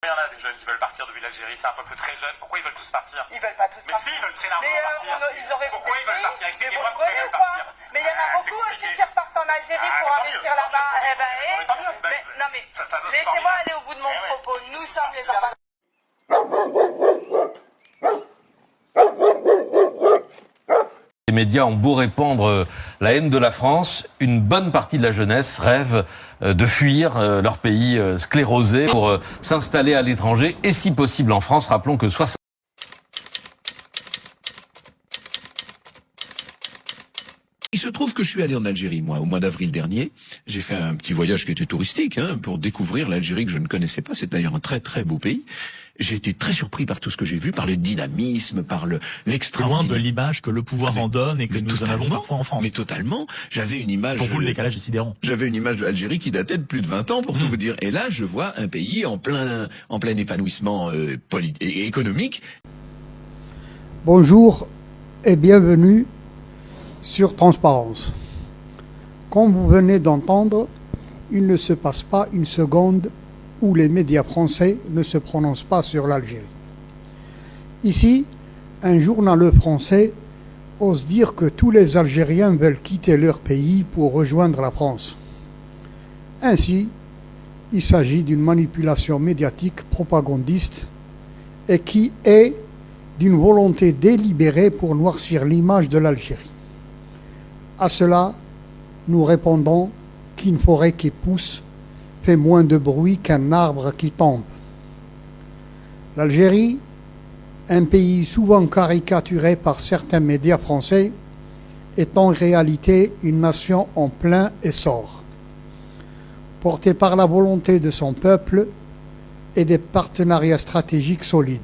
Il y en a des jeunes qui veulent partir depuis l'Algérie, c'est un peuple très jeune. Pourquoi ils veulent tous partir? Ils veulent pas tous Mais partir. si, ils veulent très largement partir. Pourquoi ils veulent partir? Expliquez-moi pourquoi ils veulent partir. Mais il y en a beaucoup aussi qui repartent en Algérie pour investir là-bas. Non mais, laissez-moi aller au bout de mon propos. Nous sommes les enfants. Les médias ont beau répandre la haine de la France, une bonne partie de la jeunesse rêve de fuir leur pays sclérosé pour s'installer à l'étranger et si possible en France. Rappelons que 60... Il se trouve que je suis allé en Algérie, moi, au mois d'avril dernier. J'ai fait un petit voyage qui était touristique, pour découvrir l'Algérie que je ne connaissais pas. C'est d'ailleurs un très très beau pays. J'ai été très surpris par tout ce que j'ai vu, par le dynamisme, par l'extraordinaire... Loin de l'image que le pouvoir en donne et que nous en avons parfois en France. Mais totalement. J'avais une image... Pour vous, le décalage est sidérant. J'avais une image de l'Algérie qui datait de plus de 20 ans, pour tout vous dire. Et là, je vois un pays en plein épanouissement et économique. Bonjour et bienvenue sur Transparence. Comme vous venez d'entendre, il ne se passe pas une seconde où les médias français ne se prononcent pas sur l'Algérie. Ici, un journal français ose dire que tous les Algériens veulent quitter leur pays pour rejoindre la France. Ainsi, il s'agit d'une manipulation médiatique propagandiste et qui est d'une volonté délibérée pour noircir l'image de l'Algérie. À cela, nous répondons qu'une forêt qui pousse fait moins de bruit qu'un arbre qui tombe. L'Algérie, un pays souvent caricaturé par certains médias français, est en réalité une nation en plein essor, portée par la volonté de son peuple et des partenariats stratégiques solides.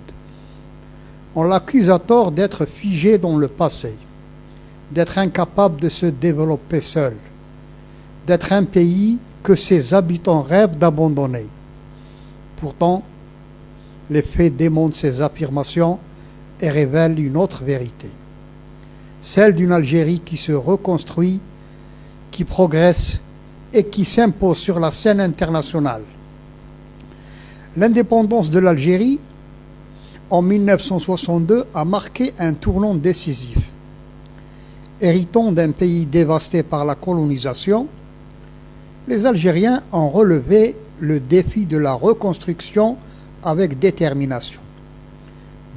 On l'accuse à tort d'être figé dans le passé, d'être incapable de se développer seul, d'être un pays que ses habitants rêvent d'abandonner. Pourtant, les faits démontrent ces affirmations et révèlent une autre vérité, celle d'une Algérie qui se reconstruit, qui progresse et qui s'impose sur la scène internationale. L'indépendance de l'Algérie, en 1962, a marqué un tournant décisif. Héritant d'un pays dévasté par la colonisation, les Algériens ont relevé le défi de la reconstruction avec détermination.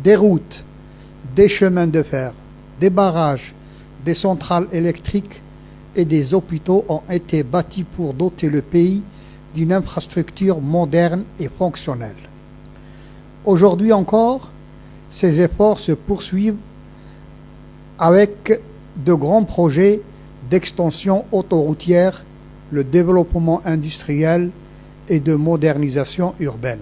Des routes, des chemins de fer, des barrages, des centrales électriques et des hôpitaux ont été bâtis pour doter le pays d'une infrastructure moderne et fonctionnelle. Aujourd'hui encore, ces efforts se poursuivent avec de grands projets d'extension autoroutière, le développement industriel et de modernisation urbaine.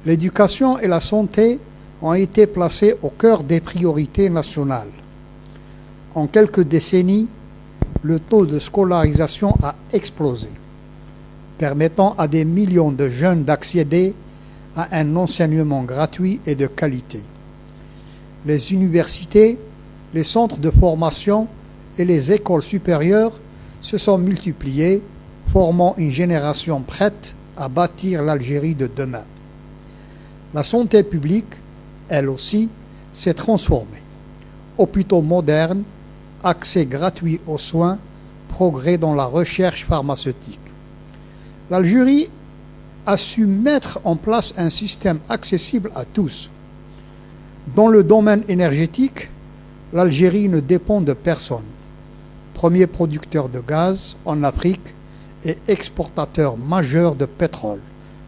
L'éducation et la santé ont été placées au cœur des priorités nationales. En quelques décennies, le taux de scolarisation a explosé, permettant à des millions de jeunes d'accéder à un enseignement gratuit et de qualité. Les universités, les centres de formation et les écoles supérieures se sont multipliées, formant une génération prête à bâtir l'Algérie de demain. La santé publique, elle aussi, s'est transformée. Hôpitaux modernes, accès gratuit aux soins, progrès dans la recherche pharmaceutique. L'Algérie a su mettre en place un système accessible à tous. Dans le domaine énergétique, l'Algérie ne dépend de personne. Premier producteur de gaz en Afrique et exportateur majeur de pétrole,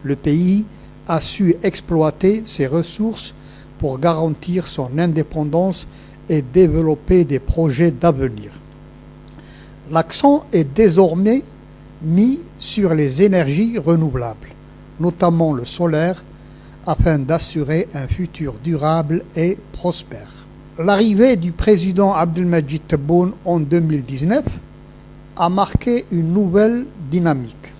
le pays a su exploiter ses ressources pour garantir son indépendance et développer des projets d'avenir. L'accent est désormais mis sur les énergies renouvelables, notamment le solaire, afin d'assurer un futur durable et prospère. L'arrivée du président Abdelmadjid Tebboune en 2019 a marqué une nouvelle dynamique.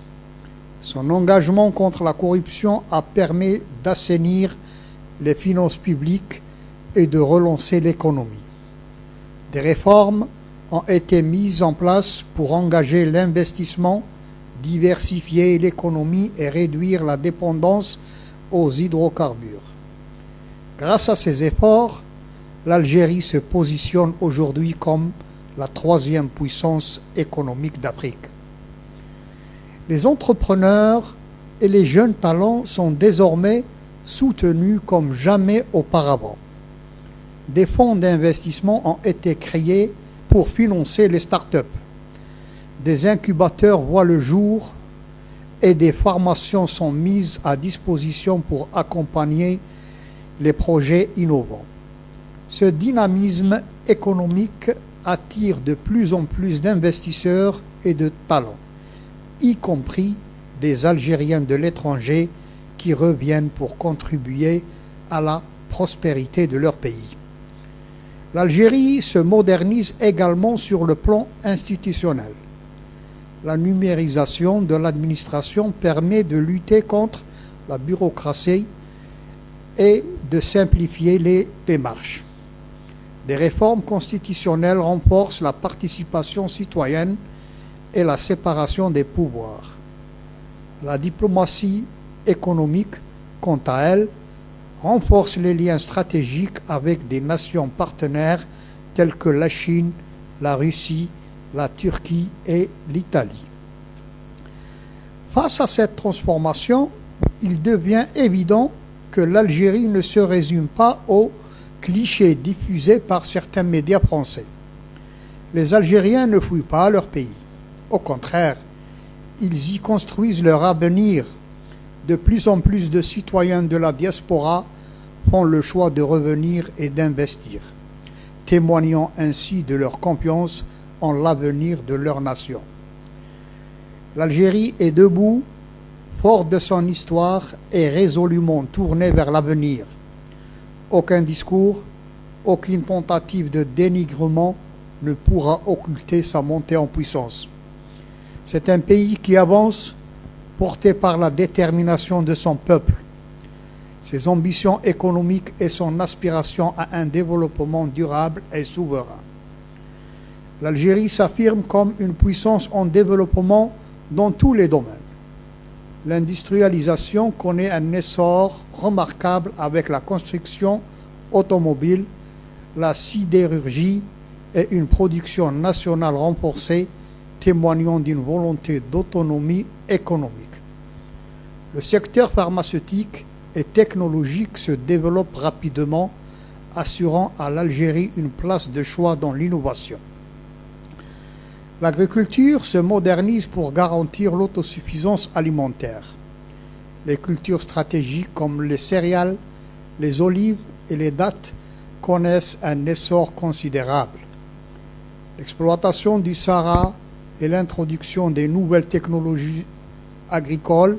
Son engagement contre la corruption a permis d'assainir les finances publiques et de relancer l'économie. Des réformes ont été mises en place pour engager l'investissement, diversifier l'économie et réduire la dépendance aux hydrocarbures. Grâce à ces efforts, l'Algérie se positionne aujourd'hui comme la troisième puissance économique d'Afrique. Les entrepreneurs et les jeunes talents sont désormais soutenus comme jamais auparavant. Des fonds d'investissement ont été créés pour financer les startups. Des incubateurs voient le jour et des formations sont mises à disposition pour accompagner les projets innovants. Ce dynamisme économique attire de plus en plus d'investisseurs et de talents, y compris des Algériens de l'étranger qui reviennent pour contribuer à la prospérité de leur pays. L'Algérie se modernise également sur le plan institutionnel. La numérisation de l'administration permet de lutter contre la bureaucratie et de simplifier les démarches. Des réformes constitutionnelles renforcent la participation citoyenne et la séparation des pouvoirs. La diplomatie économique, quant à elle, renforce les liens stratégiques avec des nations partenaires telles que la Chine, la Russie, la Turquie et l'Italie. Face à cette transformation, il devient évident que l'Algérie ne se résume pas aux clichés diffusés par certains médias français. Les Algériens ne fuient pas leur pays. Au contraire, ils y construisent leur avenir. De plus en plus de citoyens de la diaspora font le choix de revenir et d'investir, témoignant ainsi de leur confiance en l'avenir de leur nation. L'Algérie est debout, forte de son histoire et résolument tournée vers l'avenir. Aucun discours, aucune tentative de dénigrement ne pourra occulter sa montée en puissance. C'est un pays qui avance, porté par la détermination de son peuple, ses ambitions économiques et son aspiration à un développement durable et souverain. L'Algérie s'affirme comme une puissance en développement dans tous les domaines. L'industrialisation connaît un essor remarquable avec la construction automobile, la sidérurgie et une production nationale renforcée, témoignant d'une volonté d'autonomie économique. Le secteur pharmaceutique et technologique se développe rapidement, assurant à l'Algérie une place de choix dans l'innovation. L'agriculture se modernise pour garantir l'autosuffisance alimentaire. Les cultures stratégiques comme les céréales, les olives et les dattes connaissent un essor considérable. L'exploitation du Sahara et l'introduction des nouvelles technologies agricoles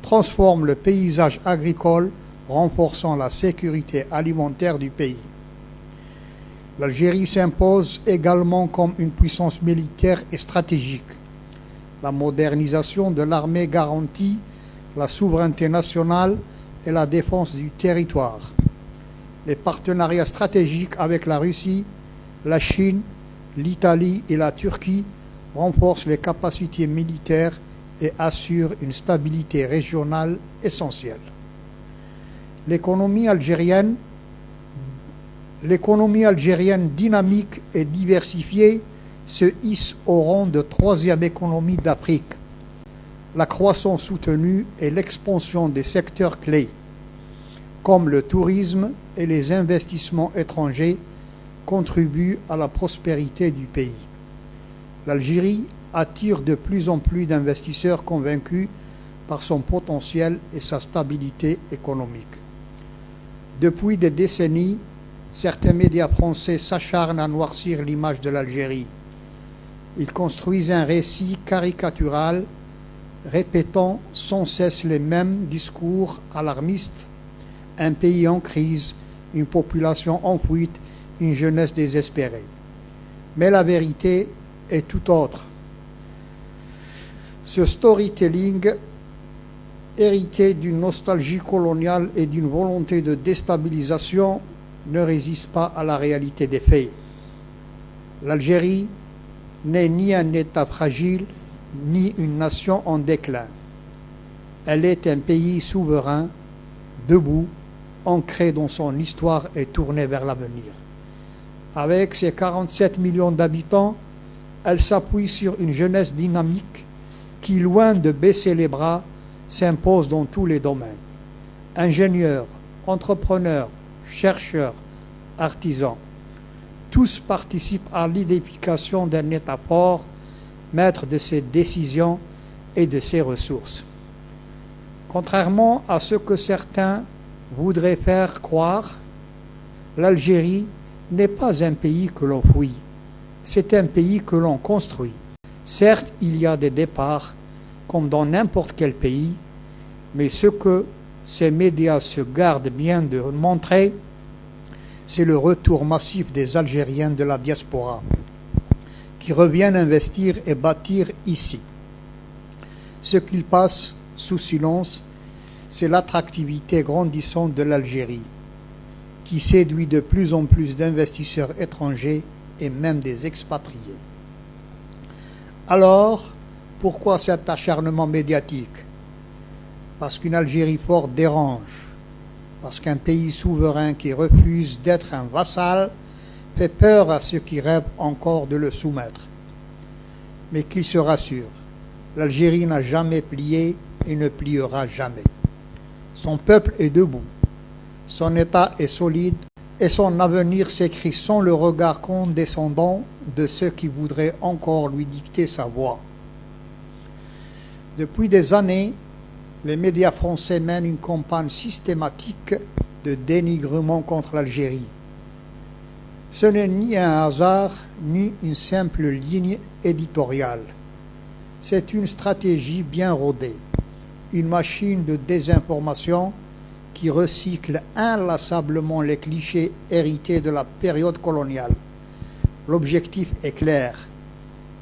transforment le paysage agricole, renforçant la sécurité alimentaire du pays. L'Algérie s'impose également comme une puissance militaire et stratégique. La modernisation de l'armée garantit la souveraineté nationale et la défense du territoire. Les partenariats stratégiques avec la Russie, la Chine, l'Italie et la Turquie renforcent les capacités militaires et assurent une stabilité régionale essentielle. L'économie algérienne dynamique et diversifiée se hisse au rang de troisième économie d'Afrique. La croissance soutenue et l'expansion des secteurs clés, comme le tourisme et les investissements étrangers, contribuent à la prospérité du pays. L'Algérie attire de plus en plus d'investisseurs convaincus par son potentiel et sa stabilité économique. Depuis des décennies, certains médias français s'acharnent à noircir l'image de l'Algérie. Ils construisent un récit caricatural, répétant sans cesse les mêmes discours alarmistes: un pays en crise, une population en fuite, une jeunesse désespérée. Mais la vérité est tout autre. Ce storytelling, hérité d'une nostalgie coloniale et d'une volonté de déstabilisation, ne résiste pas à la réalité des faits. L'Algérie n'est ni un État fragile, ni une nation en déclin. Elle est un pays souverain, debout, ancrée dans son histoire et tournée vers l'avenir. Avec ses 47 millions d'habitants, elle s'appuie sur une jeunesse dynamique qui, loin de baisser les bras, s'impose dans tous les domaines. Ingénieurs, entrepreneurs, chercheurs, artisans, tous participent à l'identification d'un État fort, maître de ses décisions et de ses ressources. Contrairement à ce que certains voudraient faire croire, l'Algérie n'est pas un pays que l'on fuit, c'est un pays que l'on construit. Certes, il y a des départs, comme dans n'importe quel pays, mais ce que ces médias se gardent bien de montrer, c'est le retour massif des Algériens de la diaspora, qui reviennent investir et bâtir ici. Ce qu'ils passent sous silence, c'est l'attractivité grandissante de l'Algérie, qui séduit de plus en plus d'investisseurs étrangers et même des expatriés. Alors, pourquoi cet acharnement médiatique? Parce qu'une Algérie forte dérange, parce qu'un pays souverain qui refuse d'être un vassal fait peur à ceux qui rêvent encore de le soumettre. Mais qu'ils se rassurent, l'Algérie n'a jamais plié et ne pliera jamais. Son peuple est debout, son État est solide et son avenir s'écrit sans le regard condescendant de ceux qui voudraient encore lui dicter sa voix. Depuis des années, les médias français mènent une campagne systématique de dénigrement contre l'Algérie. Ce n'est ni un hasard, ni une simple ligne éditoriale. C'est une stratégie bien rodée, une machine de désinformation qui recycle inlassablement les clichés hérités de la période coloniale. L'objectif est clair,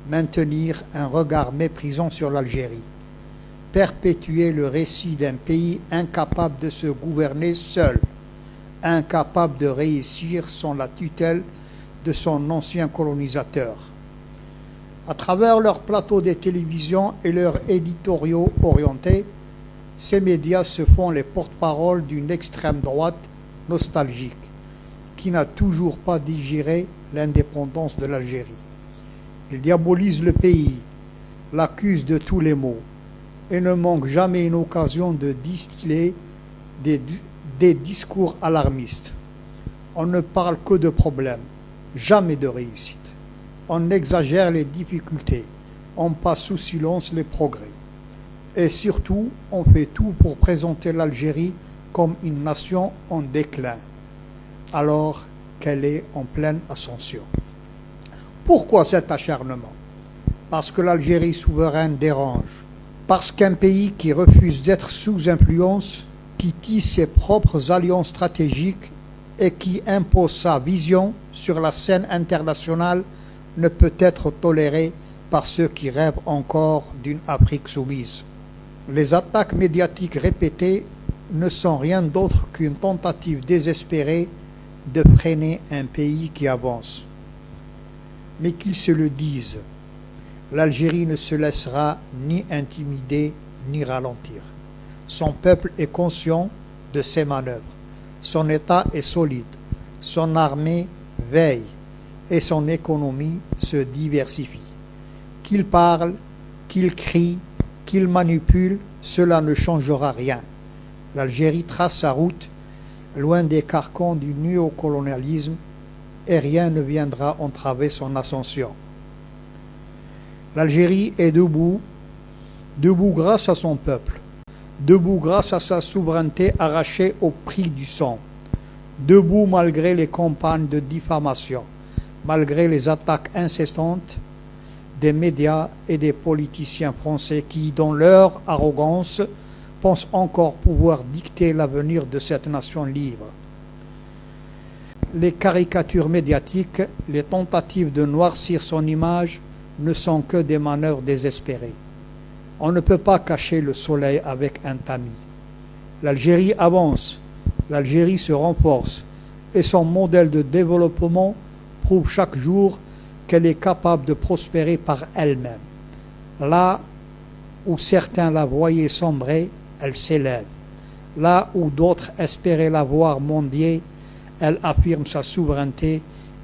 maintenir un regard méprisant sur l'Algérie, perpétuer le récit d'un pays incapable de se gouverner seul, incapable de réussir sans la tutelle de son ancien colonisateur. À travers leurs plateaux de télévision et leurs éditoriaux orientés, ces médias se font les porte-paroles d'une extrême droite nostalgique qui n'a toujours pas digéré l'indépendance de l'Algérie. Ils diabolisent le pays, l'accusent de tous les maux et ne manquent jamais une occasion de distiller des discours alarmistes. On ne parle que de problèmes, jamais de réussite. On exagère les difficultés, on passe sous silence les progrès. Et surtout, on fait tout pour présenter l'Algérie comme une nation en déclin, alors qu'elle est en pleine ascension. Pourquoi cet acharnement? Parce que l'Algérie souveraine dérange, parce qu'un pays qui refuse d'être sous influence, qui tisse ses propres alliances stratégiques et qui impose sa vision sur la scène internationale ne peut être toléré par ceux qui rêvent encore d'une Afrique soumise. Les attaques médiatiques répétées ne sont rien d'autre qu'une tentative désespérée de freiner un pays qui avance. Mais qu'ils se le disent, l'Algérie ne se laissera ni intimider ni ralentir. Son peuple est conscient de ses manœuvres. Son État est solide. Son armée veille et son économie se diversifie. Qu'il parle, qu'il crie, qu'il manipule, cela ne changera rien. L'Algérie trace sa route, loin des carcans du néocolonialisme, et rien ne viendra entraver son ascension. L'Algérie est debout, debout grâce à son peuple, debout grâce à sa souveraineté arrachée au prix du sang, debout malgré les campagnes de diffamation, malgré les attaques incessantes des médias et des politiciens français qui, dans leur arrogance, pensent encore pouvoir dicter l'avenir de cette nation libre. Les caricatures médiatiques, les tentatives de noircir son image ne sont que des manœuvres désespérées. On ne peut pas cacher le soleil avec un tamis. L'Algérie avance, l'Algérie se renforce et son modèle de développement prouve chaque jour qu'elle est capable de prospérer par elle-même. Là où certains la voyaient sombrer, elle s'élève. Là où d'autres espéraient la voir mendier, elle affirme sa souveraineté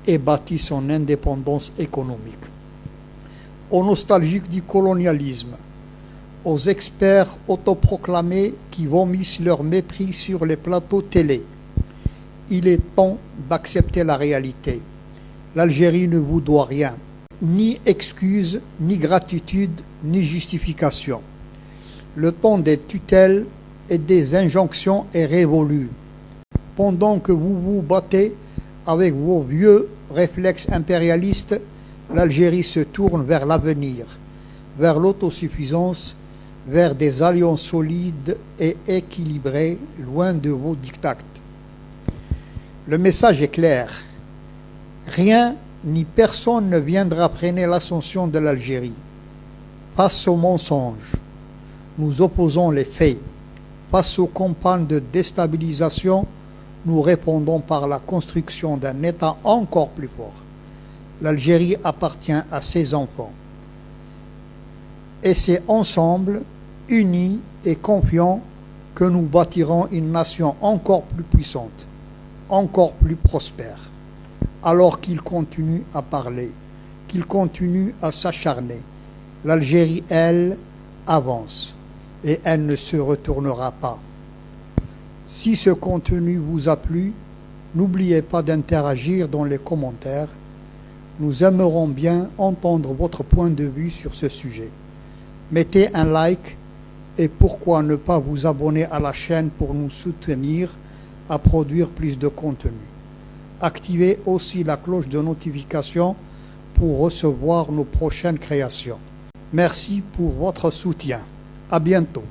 et bâtit son indépendance économique. Aux nostalgiques du colonialisme, aux experts autoproclamés qui vomissent leur mépris sur les plateaux télé, il est temps d'accepter la réalité. L'Algérie ne vous doit rien, ni excuse, ni gratitude, ni justification. Le temps des tutelles et des injonctions est révolu. Pendant que vous vous battez avec vos vieux réflexes impérialistes, l'Algérie se tourne vers l'avenir, vers l'autosuffisance, vers des alliances solides et équilibrées, loin de vos diktats. Le message est clair. Rien ni personne ne viendra freiner l'ascension de l'Algérie. Face aux mensonges, nous opposons les faits. Face aux campagnes de déstabilisation, nous répondons par la construction d'un État encore plus fort. L'Algérie appartient à ses enfants. Et c'est ensemble, unis et confiants, que nous bâtirons une nation encore plus puissante, encore plus prospère. Alors qu'ils continuent à parler, qu'ils continuent à s'acharner, l'Algérie, elle, avance et elle ne se retournera pas. Si ce contenu vous a plu, n'oubliez pas d'interagir dans les commentaires. Nous aimerons bien entendre votre point de vue sur ce sujet. Mettez un like et pourquoi ne pas vous abonner à la chaîne pour nous soutenir à produire plus de contenu. Activez aussi la cloche de notification pour recevoir nos prochaines créations. Merci pour votre soutien. À bientôt.